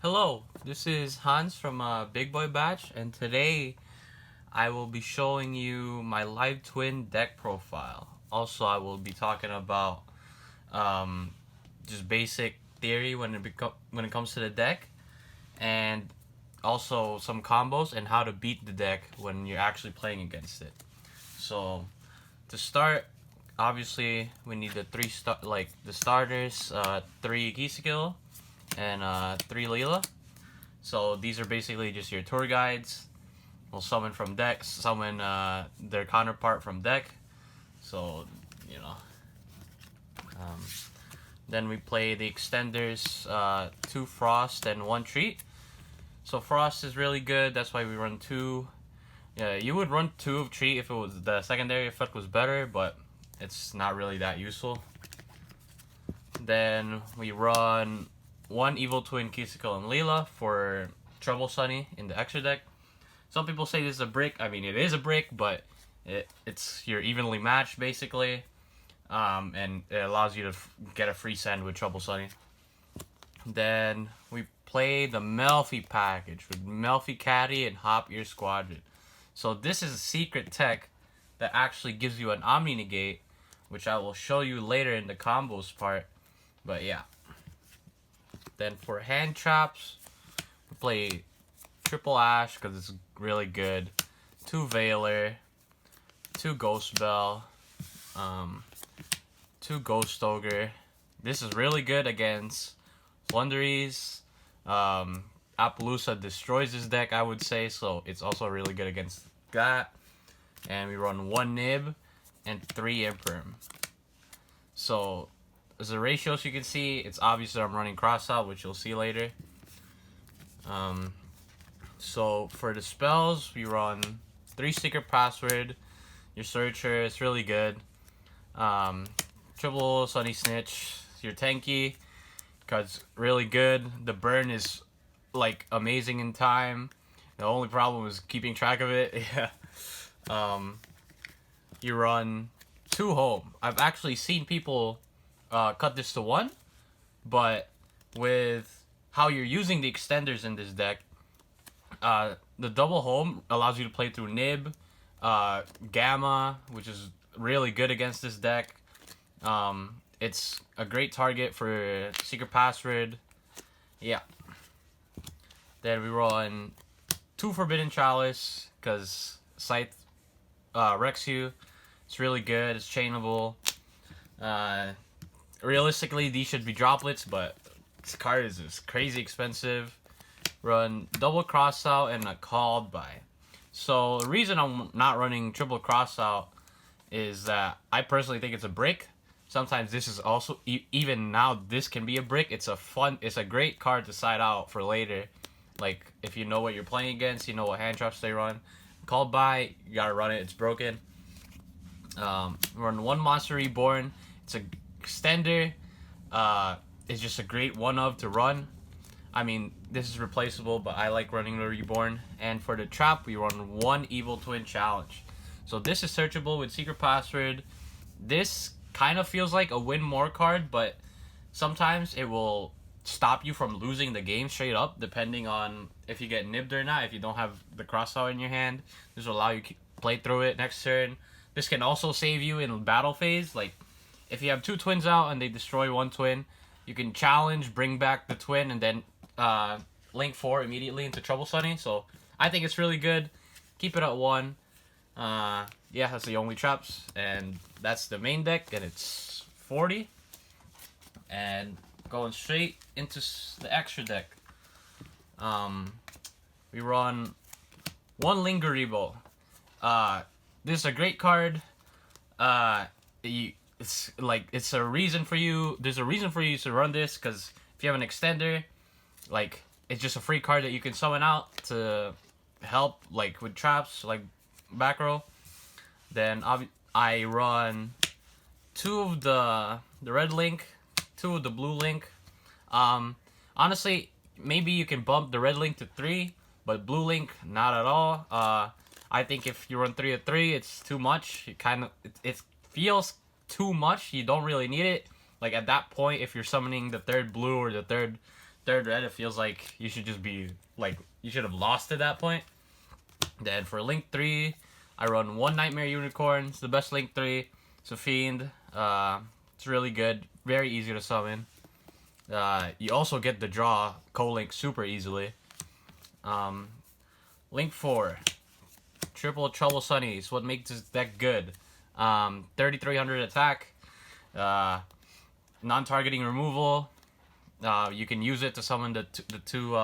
Hello, this is Hans from Big Boy Batch, and today I will be showing you my live twin deck profile. Also, I will be talking about um, just basic theory when it comes to the deck, and also some combos and how to beat the deck when you're actually playing against it. So, to start, obviously we need the starters, three key skill and three Leela. So these are basically just your tour guides. We'll summon from decks, summon their counterpart from deck. So, you know. Um, then we play the extenders, 2 Frost and 1 Treat. So Frost is really good, that's why we run 2. Yeah, you would run 2 of Treat if it was the secondary effect was better, but it's not really that useful. Then we run 1 Evil Twin, Kisiko, and Leela for Trouble Sunny in the extra deck. Some people say this is a brick. I mean, it is a brick, but you're evenly matched, basically. And it allows you to get a free send with Trouble Sunny. Then we play the Melffy package with Melffy Caddy and Hop Ear Squadron. So this is a secret tech that actually gives you an Omni Negate, which I will show you later in the combos part. But yeah. Then for hand traps, we play Triple Ash because it's really good. 2 Veiler, 2 Ghost Bell, 2 Ghost Ogre. This is really good against Flunderies. Appaloosa destroys this deck, I would say, so it's also really good against that. And we run 1 Nib and 3 Imperm. So as the ratios you can see, it's obvious that I'm running cross out, which you'll see later. So for the spells, we run 3 Secret Password, your Searcher, it's really good. Triple Sunny Snitch, your Tenki, because really good. The burn is like amazing in time. The only problem is keeping track of it. Yeah. You run 2 Home. I've actually seen people cut this to 1, but with how you're using the extenders in this deck, the double home allows you to play through Nib, Gamma, which is really good against this deck. It's a great target for Secret Password. Yeah. Then we run 2 Forbidden Chalice because Scythe wrecks you. It's really good. It's chainable. Realistically, these should be droplets, but this card is just crazy expensive. Run double cross out and a called by. So the reason I'm not running triple cross out is that I personally think it's a brick. Sometimes this is also even now this can be a brick. It's a great card to side out for later. Like if you know what you're playing against, you know what hand traps they run. Called by, you gotta run it. It's broken. Run 1 Monster Reborn. It's a extender. It's just a great one of to run. I mean, this is replaceable, but I like running the Reborn. And for the trap, we run 1 Evil Twin Challenge. So this is searchable with Secret Password. This kind of feels like a win more card, but sometimes it will stop you from losing the game straight up, depending on if you get nibbed or not. If you don't have the crossout in your hand, this will allow you to play through it next turn. This can also save you in battle phase. Like if you have 2 twins out and they destroy 1 twin, you can challenge, bring back the twin, and then link 4 immediately into Trouble Sunny. So I think it's really good. Keep it at 1. Yeah, that's the only traps, and that's the main deck, and it's 40. And going straight into the extra deck, we run 1 Lingeribo. This is a great card. It's a reason for you. There's a reason for you to run this, because if you have an extender, like it's just a free card that you can summon out to help, like with traps, like back row. Then I run 2 of the red link, 2 of the blue link. Honestly, maybe you can bump the red link to 3, but blue link not at all. I think if you run 3 of 3, it's too much. It feels too much. You don't really need it. Like at that point, if you're summoning the 3rd blue or the 3rd third red, it feels like you should just be like you should have lost at that point. Then for Link 3, I run one Nightmare Unicorn. It's the best Link 3. It's a fiend. It's really good. Very easy to summon. You also get the draw co-link super easily. Link 4. Triple Trouble Sunny is what makes this deck good. 3300 attack. Non-targeting removal. You can use it to summon the two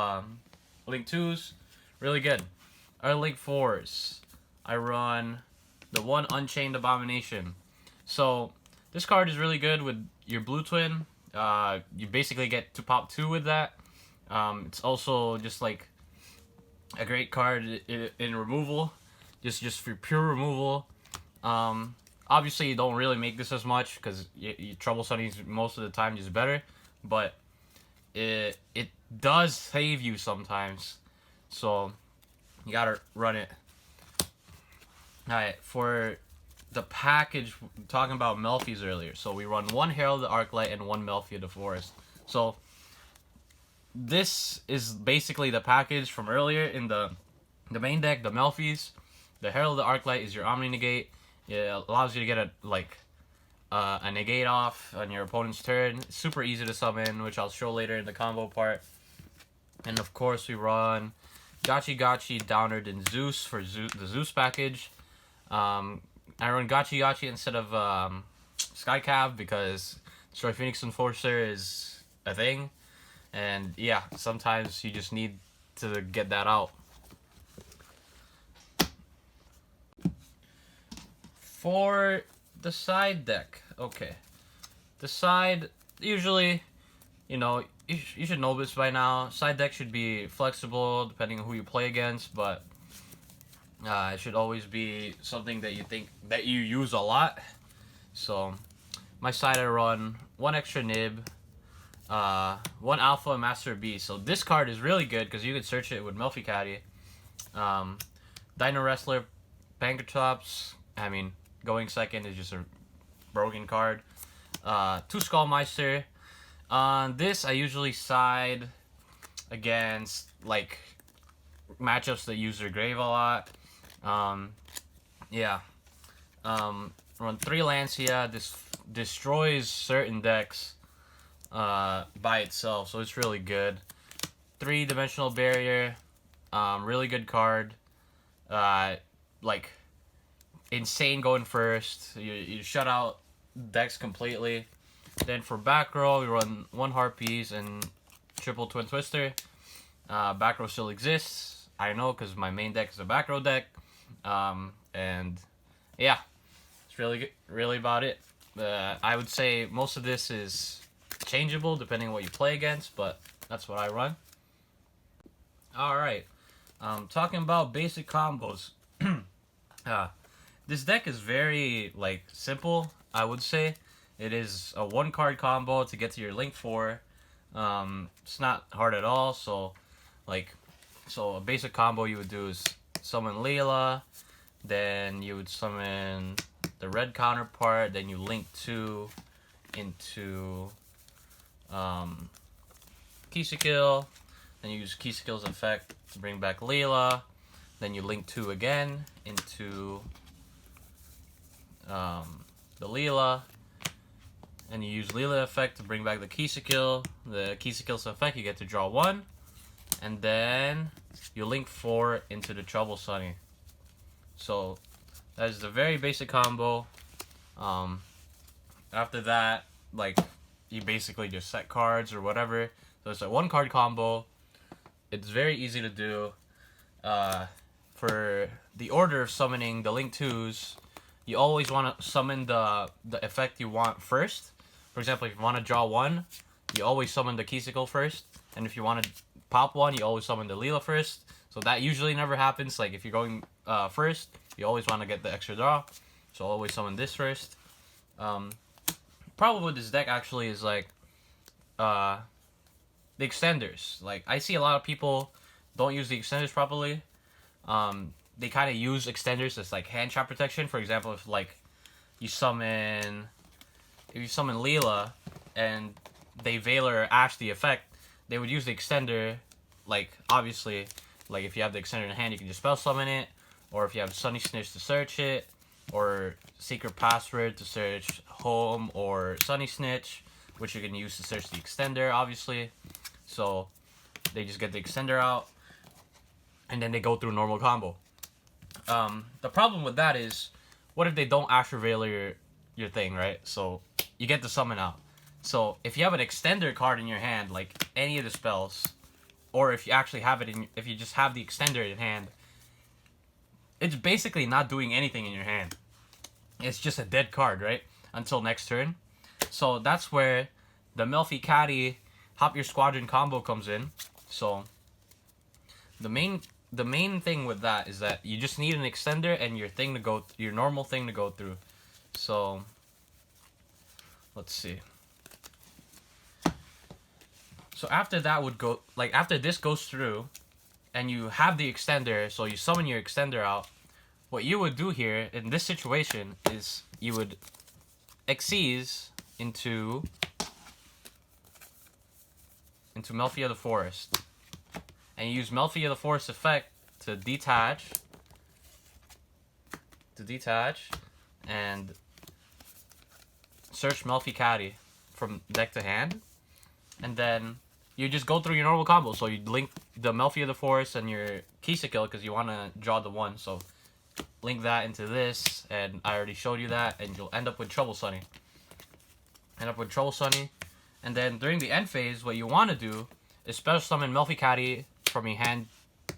Link 2s. Really good. Our Link 4s. I run the one Unchained Abomination. So this card is really good with your blue twin. You basically get to pop 2 with that. It's also just like a great card in removal. Just for pure removal. Obviously, you don't really make this as much because Trouble Sunny's most of the time just better. But it does save you sometimes. So you gotta run it. Alright, for the package, talking about Melffys earlier. So we run one Herald of the Arclight and one Melffy of the Forest. So this is basically the package from earlier in the main deck, the Melffys. The Herald of the Arclight is your Omni Negate. It allows you to get a negate off on your opponent's turn. It's super easy to summon, which I'll show later in the combo part. And of course we run Gachi Gachi, Downard, and Zeus for the Zeus package. I run Gachi Gachi instead of Skycab because Destroy Phoenix Enforcer is a thing. And yeah, sometimes you just need to get that out. For the side deck, okay. The side, usually, you know, you should know this by now. Side deck should be flexible depending on who you play against, but it should always be something that you think that you use a lot. So, my side I run one extra nib, one alpha and master beast. So this card is really good because you can search it with Melffy Caddy. Dino Wrestler, Pankratops. I mean, going second is just a broken card. 2 Skullmeister. On this, I usually side against like matchups that use their grave a lot. Yeah. Run 3 Lancia. This destroys certain decks by itself, so it's really good. 3-dimensional barrier. Really good card. Like insane going first. You shut out decks completely. Then for back row, we run 1 Harpies and triple Twin Twister. Back row still exists. I know because my main deck is a back row deck. And yeah, it's really good, really about it. I would say most of this is changeable depending on what you play against, but that's what I run. Alright, talking about basic combos. This deck is very like simple, I would say. It is a 1-card combo to get to your Link 4. It's not hard at all. So a basic combo you would do is summon Leela, then you would summon the red counterpart, then you link 2 into Kisikil, then you use Kisikil's effect to bring back Leela, then you link 2 again into the Leela, and you use Leela effect to bring back the Kisikil. The Kisikil's effect, you get to draw 1, and then you link 4 into the Trouble Sunny. So that is the very basic combo. After that, like, you basically just set cards or whatever. So it's a 1-card combo. It's very easy to do. For the order of summoning the Link 2s, you always want to summon the effect you want first. For example, if you want to draw 1, you always summon the Kisikil first. And if you want to pop 1, you always summon the Leela first. So that usually never happens. Like, if you're going first, you always want to get the extra draw. So always summon this first. Problem with this deck actually is like the extenders. Like, I see a lot of people don't use the extenders properly. They kind of use extenders as like hand trap protection. For example, if like you summon Leela and they Veiler or Ash the effect, they would use the extender, like, obviously, like, if you have the extender in hand, you can just spell summon it, or if you have Sunny Snitch to search it, or secret password to search home or Sunny Snitch, which you can use to search the extender, obviously. So they just get the extender out, and then they go through normal combo. The problem with that is, what if they don't Ash Reveal your thing, right? So you get the summon out. So if you have an extender card in your hand, like any of the spells, or if you actually have it if you just have the extender in hand, it's basically not doing anything in your hand. It's just a dead card, right? Until next turn. So that's where the Melffy Caddy Hop Your Squadron combo comes in. So the main thing with that is that you just need an extender and your normal thing to go through. So let's see. So after that would go, like after this goes through and you have the extender, so you summon your extender out, what you would do here in this situation is you would Xyz into Melffy of the Forest. And you use Melffy of the Forest effect to detach and search Melffy Caddy from deck to hand. And then you just go through your normal combo. So you link the Melffy of the Forest and your Kill because you want to draw the one. So link that into this, and I already showed you that, and you'll end up with Trouble Sunny. And then during the end phase, what you want to do is special summon Melffy Caddy from your hand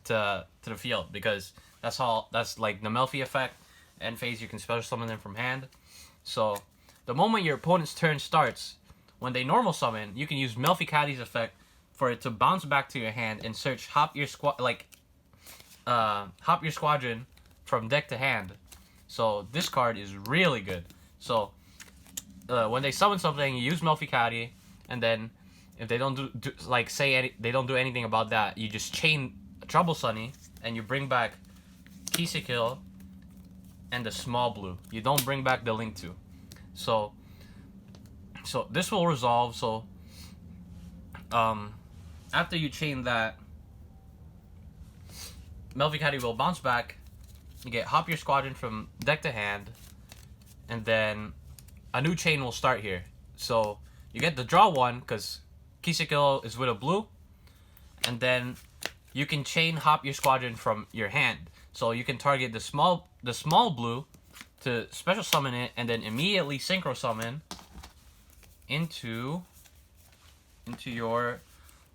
to the field, because that's like the Melffy effect. End phase, you can special summon them from hand. So the moment your opponent's turn starts, when they normal summon, you can use Melffy Caddy's effect for it to bounce back to your hand and search Hop Your Squadron from deck to hand. So this card is really good. So when they summon something, you use Melffy Caddy, and then if they don't they don't do anything about that, you just chain Trouble Sunny and you bring back Kill and the small blue. You don't bring back the Link 2. So this will resolve. So after you chain that, Melffy Caddy will bounce back. You get Hop Your Squadron from deck to hand, and then a new chain will start here. So you get the draw one because Kill is with a blue, and then you can chain Hop Your Squadron from your hand. So you can target the small blue to special summon it, and then immediately synchro summon into your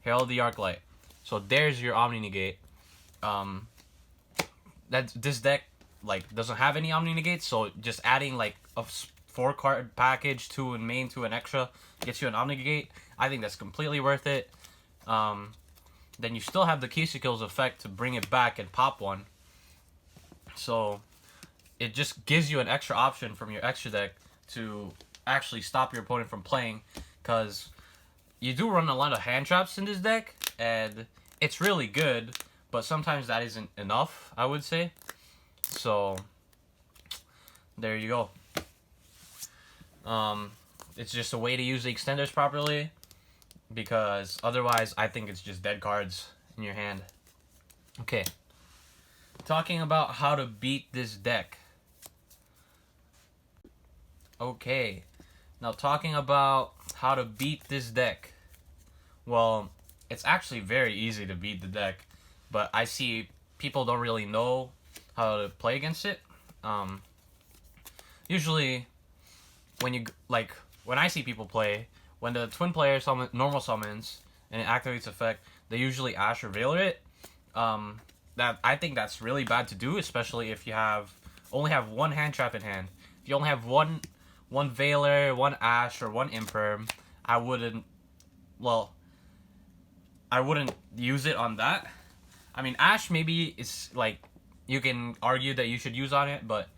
Herald the Arclight. So there's your Omni Negate. This deck like doesn't have any Omni Negates, so just adding like a 4-card package, 2 in main, 2 in extra, gets you an Omni Negate. I think that's completely worth it. Then you still have the Kills effect to bring it back and pop one. So it just gives you an extra option from your extra deck to actually stop your opponent from playing, because you do run a lot of hand traps in this deck, and it's really good, but sometimes that isn't enough, I would say. So there you go. It's just a way to use the extenders properly, because otherwise I think it's just dead cards in your hand. Okay, talking about how to beat this deck. Okay, now talking about how to beat this deck. Well, it's actually very easy to beat the deck, but I see people don't really know how to play against it. Usually, when I see people play, when the twin player normal summons and it activates effect, they usually Ash or Veiler it. I think that's really bad to do, especially if you only have one hand trap in hand. If you only have one Veiler, one Ash, or one Imperm, I wouldn't use it on that. I mean, Ash maybe is like, you can argue that you should use on it, but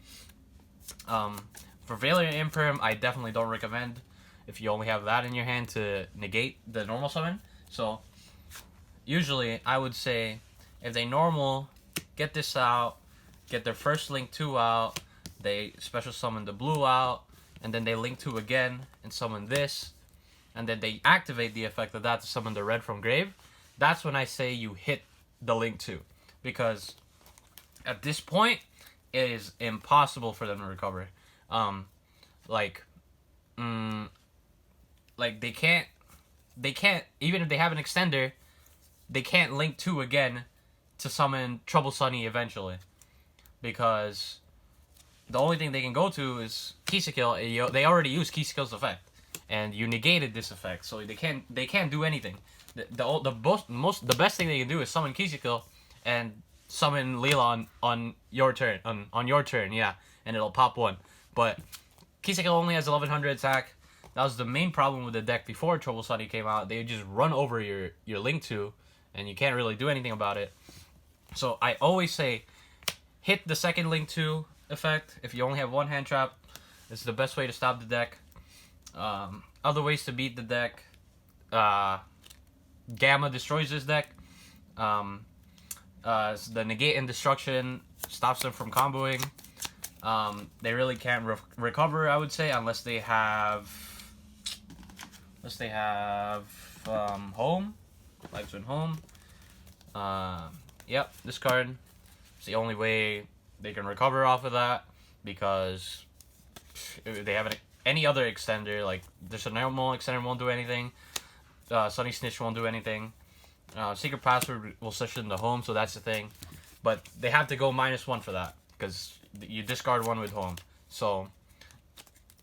for Veiler and Imperm, I definitely don't recommend if you only have that in your hand to negate the normal summon. So usually I would say if they normal, get this out, get their first Link 2 out, they special summon the blue out, and then they Link 2 again and summon this, and then they activate the effect of that to summon the red from grave, that's when I say you hit the Link 2. Because at this point, it is impossible for them to recover. Like, like they can't, even if they have an extender, they can't Link 2 again to summon Trouble Sunny eventually. Because the only thing they can go to is Kill. They already used Kill's effect, and you negated this effect, so they can't do anything. The best thing they can do is summon Kill and summon Leela on your turn, on your turn, yeah, and it'll pop one. But Kill only has 1100 attack. That was the main problem with the deck before Trouble Sunny came out. They just run over your Link 2, and you can't really do anything about it. So I always say, hit the second Link 2 effect. If you only have one hand trap, it's the best way to stop the deck. Other ways to beat the deck, Gamma destroys this deck. The negate and destruction stops them from comboing. They really can't recover, I would say, unless they have home, Lives in home. Yep, this card. It's the only way they can recover off of that, because if they have any other extender, like there's a normal extender won't do anything. Sunny Snitch won't do anything. Secret Password will switch into home, so that's the thing. But they have to go -1 for that, because you discard one with home. So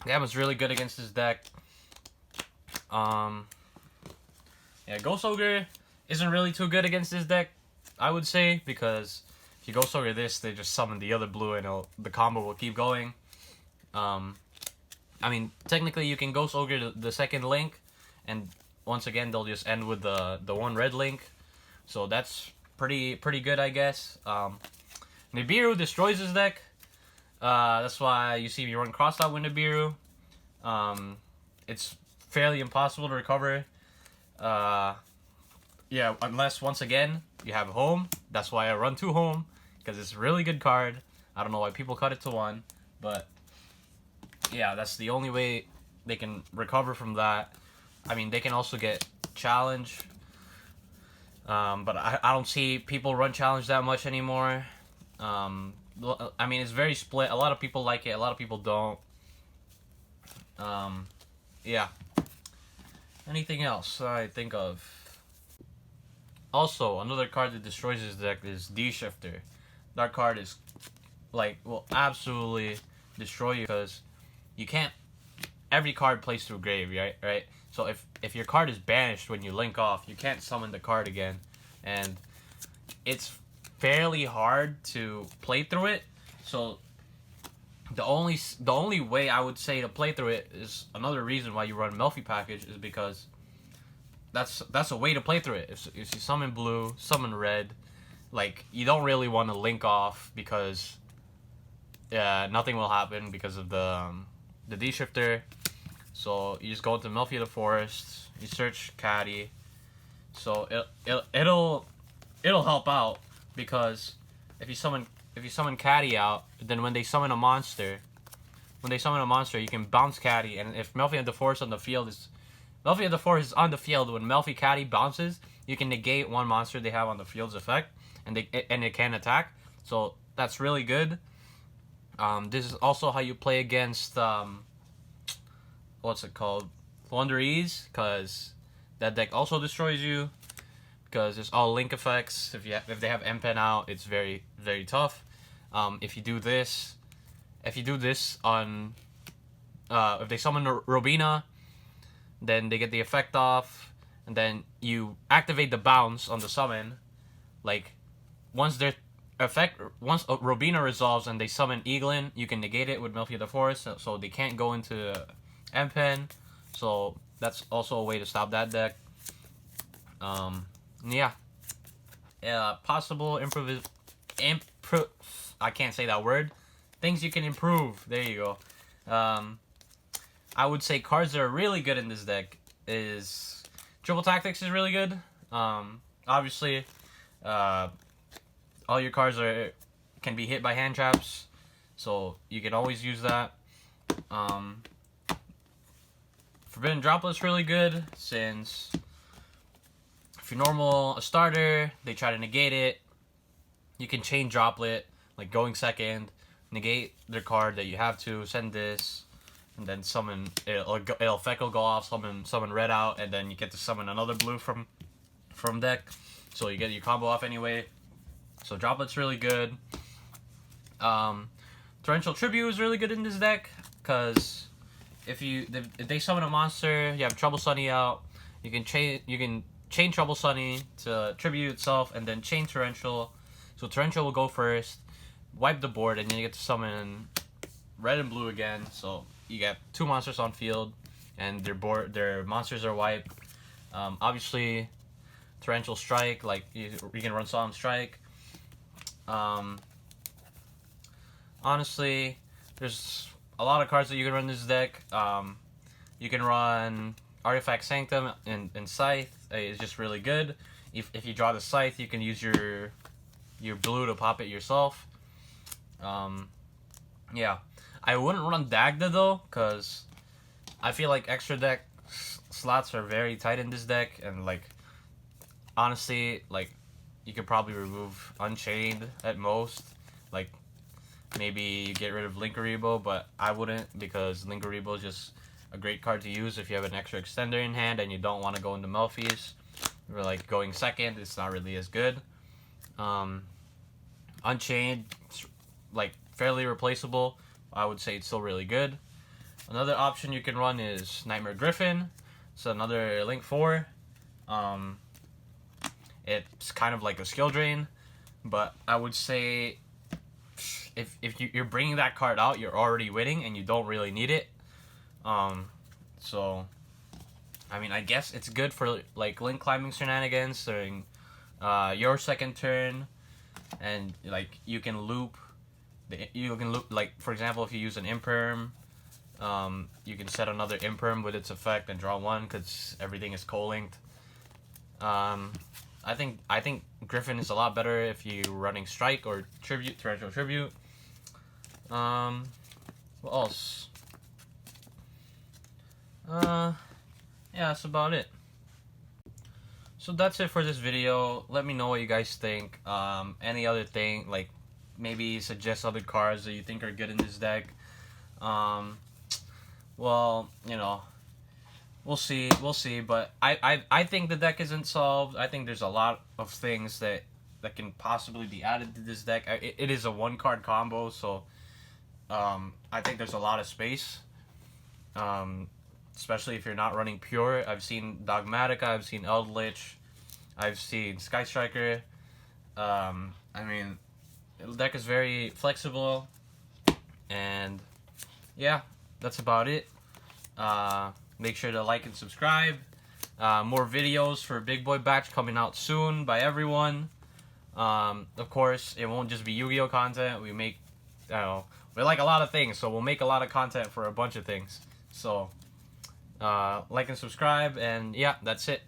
that was really good against this deck. Yeah, Ghost Ogre isn't really too good against this deck, I would say, because if you Ghost Ogre this, they just summon the other blue, and the combo will keep going. I mean, technically you can Ghost Ogre the second Link, and once again they'll just end with the one red Link, so that's pretty good, I guess. Nibiru destroys his deck. That's why you see me run crossed out with Nibiru. It's fairly impossible to recover. Yeah, unless once again you have home. That's why I run 2 home, because it's a really good card. I don't know why people cut it to 1, but yeah, that's the only way they can recover from that. I mean, they can also get challenge, but I don't see people run challenge that much anymore. I mean, it's very split. A lot of people like it, a lot of people don't. Yeah. Anything else I think of? Also, another card that destroys this deck is D-Shifter. That card is, like, will absolutely destroy you, because you can't... Every card plays through grave, right? So if your card is banished when you link off, you can't summon the card again. And it's fairly hard to play through it. So the only way I would say to play through it is, another reason why you run Melffy package, is because that's a way to play through it. If you summon blue, summon red, like, you don't really want to link off, because nothing will happen because of the D-Shifter. So you just go into Melffy of the Forest, you search Caddy. So it'll help out, because if you summon Caddy out, then when they summon a monster, you can bounce Caddy, and if Melffy of the Forest on the field is when Melffy Caddy bounces, you can negate one monster they have on the field's effect, and it can attack. So that's really good. This is also how you play against what's it called? Wonder Ease, because that deck also destroys you, because it's all link effects. If they have M-Pen out, it's very tough. If you do this on if they summon Robina, then they get the effect off, and then you activate the bounce on the summon. Like, once Robina resolves and they summon Eaglin, you can negate it with Melffy of the Forest, so they can't go into M-Pen. So that's also a way to stop that deck. Yeah. Possible I can't say that word. Things you can improve. There you go. I would say cards that are really good in this deck is Triple Tactics is really good. Obviously, all your cards can be hit by hand traps, so you can always use that. Forbidden Droplet's really good, since if you're a starter, they try to negate it. You can chain Droplet, like going second, negate their card that you have to, send this, and then summon, it'll Feckle go off, summon red out, and then you get to summon another blue from deck. So you get your combo off anyway. So Droplet's really good. Torrential Tribute is really good in this deck, because if they summon a monster, you have Trouble Sunny out, you can chain Trouble Sunny to tribute itself, and then chain Torrential. So Torrential will go first, wipe the board, and then you get to summon red and blue again. So you get 2 monsters on field, and their monsters are wiped. Obviously, Torrential Strike, like you can run Solemn Strike. Honestly, there's a lot of cards that you can run in this deck. You can run Artifact Sanctum and Scythe. It's just really good. If you draw the Scythe, you can use your blue to pop it yourself. Yeah, I wouldn't run Dagda though, because I feel like extra deck slots are very tight in this deck, and like honestly, like you could probably remove Unchained at most. Like maybe you get rid of Linkuriboh, but I wouldn't, because Linkuriboh is just a great card to use if you have an extra extender in hand and you don't want to go into Melffy's. Or like going second, it's not really as good. Unchained, like fairly replaceable. I would say it's still really good. Another option you can run is Nightmare Griffin. It's another Link 4. It's kind of like a skill drain, but I would say if you're bringing that card out, you're already winning and you don't really need it. So I mean, I guess it's good for like link climbing shenanigans during your second turn, and like you can loop like, for example, if you use an Imperm, you can set another Imperm with its effect and draw 1 because everything is co-linked. I think Griffin is a lot better if you're running Strike or Tribute, Torrential Tribute. What else? Yeah, that's about it. So that's it for this video. Let me know what you guys think. Any other thing, like maybe suggest other cards that you think are good in this deck. Well, you know, we'll see, but I think the deck isn't solved. I think there's a lot of things that can possibly be added to this deck. It is a 1-card combo, so I think there's a lot of space. Especially if you're not running Pure. I've seen Dogmatica, I've seen Eldritch, I've seen Sky Striker. I mean, the deck is very flexible, and yeah, that's about it. Make sure to like and subscribe. More videos for Big Boy Batch coming out soon by everyone. Of course, it won't just be Yu-Gi-Oh content. We make, we like a lot of things, so we'll make a lot of content for a bunch of things. So like and subscribe, and yeah, that's it.